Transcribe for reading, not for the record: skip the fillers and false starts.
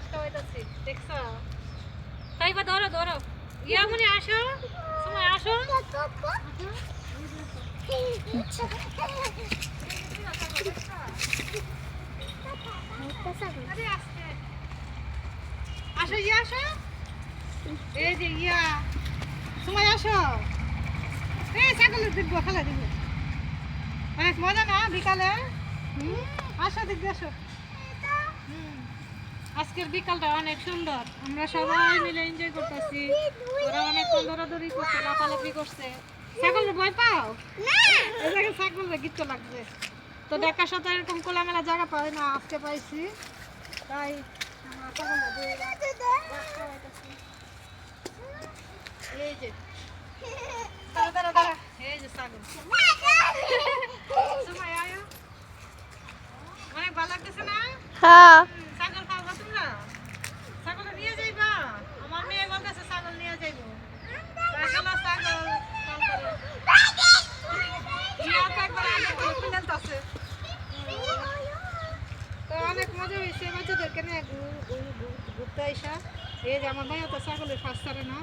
ঘাস খাওয়াইতেছি দেখছো তাই বা ধরো ধরো ইয়া মনে আসো সময় আসো আসো ইয়া আসো এই যে ইয়া সময় আসো এই ছাগলের দেখবো খেলা দেখবো অনেক মজা না বিকালে আসো দেখবে আসো আজকের বিকালটা অনেক সুন্দর আমরা সবাই মিলে এনজয় করতেছি ওরা অনেক দৌড়াদৌড়ি করছে লাফালাফি করছে ছাগলের ভয় পাও এই জায়গায় ছাগলের গিচ্ছ লাগছে তো ঢাকার সাথে এরকম খোলামেলা জায়গা পাই না আজকে পাইছি তাই আমরা ছাগলের এই যে দাঁড়া দাঁড়া দাঁড়া এই যে ছাগল সময় আয়ো অনেক ভালো লাগতেছে না হ্যাঁ ছাগল খাওয়া তোমরা ছাগল নিয়ে যাইবা আমার মেয়ে বলতেছে ছাগল নিয়ে যাইবো আসলে ছাগল তো অনেক মজা হয়েছে বাচ্চাদেরকে নিয়ে ঘুরতে আইসা এই যে আমার ভাইয়া তো ছাগলের ফাঁস ছাড়ে না